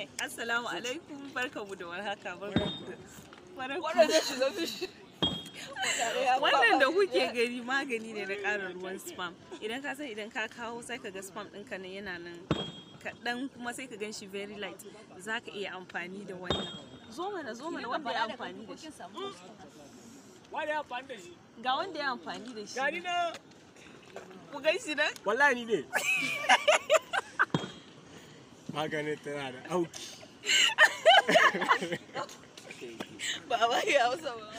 Okay, assalamu alaikum, barkamu da warhaka, barkamu da wannan da kuke gani magani ne na ƙara ruwan spam. Idan ka san idan ka kawo sai ka ga spam ɗinka nan yana nan kaɗan kuma sai ka gan shi very light, za ka iya amfani da wannan. Zo mana wanda ya amfani da shi. Wanda ya amfani da shi? Ga wanda ya amfani da shi. Gani na. Ku gan shi nan? Wallahi ni ne. Maganin tana da auki. Ba ya hausa ba.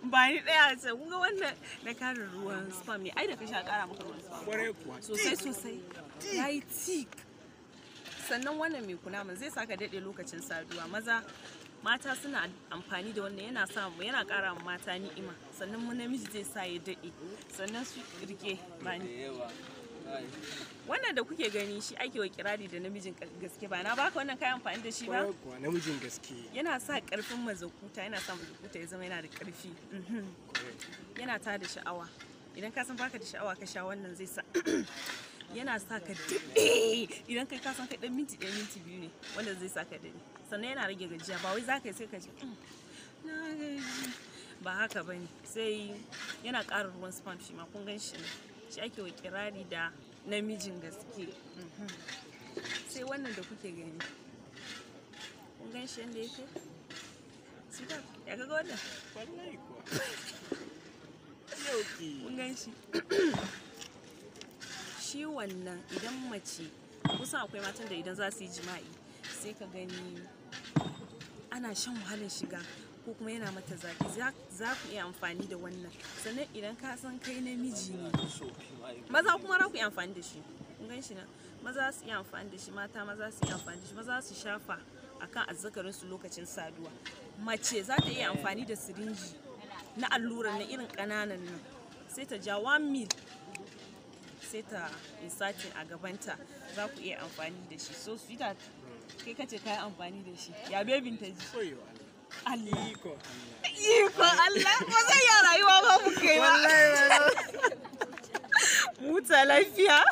Ba ni ɗaya ce, kun ga wannan na ƙara ruwan spam ne. Ai da ka sha ƙara maka ruwan spam. Kwarai kuwa. Sosai. Ya yi tik. Sannan wannan mai kunama zai saka daɗe lokacin saduwa. Mata suna amfani da wannan yana ƙara wa mata ni'ima. Sannan mu namiji zai sa ya daɗe. Sannan su rike bani. Wannan da kuke gani shi ake wa kirari da namijin gaske, ba na baka wannan kayan amfani da shi ba? Kuwa namijin gaske. Yana sa karfin mazakuta, yana sa mazakuta ya zama yana da karfi. Yana ta da sha'awa. Idan ka san baka da sha'awa ka sha wannan zai sa yana sa ka daɗe. Idan kai ka san kai ɗan minti 1 minti 2 ne wanda zai sa ka daɗe. Sannan yana rage gajiya, ba wai za ka yi sai ka ji na gaji. Ba haka ba ne. Sai yana ƙara ruwan spam shi ma kun gan shi ne. Shi ake wa kirari da namijin gaske. Sai wannan da kuke gani kun gan shi yadda yake sweetheart, ya kaga wannan? Wallahi kuwa. Kun gan shi shi wannan idan mace, kusan akwai matan da idan za su yi jima'i sai ka gani ana shan wahalar shiga ko kuma yana mata zafi, za ku iya amfani da wannan. Sannan idan ka san kai namiji ne, maza kuma za ku iya amfani da shi. Kun gan shi nan, maza su iya amfani da shi, mata maza su iya amfani da shi. Maza su shafa akan azzakarinsu lokacin saduwa. Mace za ta iya amfani da sirinji na allurar na irin ƙananan nan, sai ta ja 1 mil sai ta insatin a gabanta. Za ku iya amfani da shi. So sweetheart, kai kace kai amfani da shi, ya bebin ta ji? Allah. Iko Allah. Ba zai yi rayuwa ba mu kai ba. Wallahi. Muta lafiya.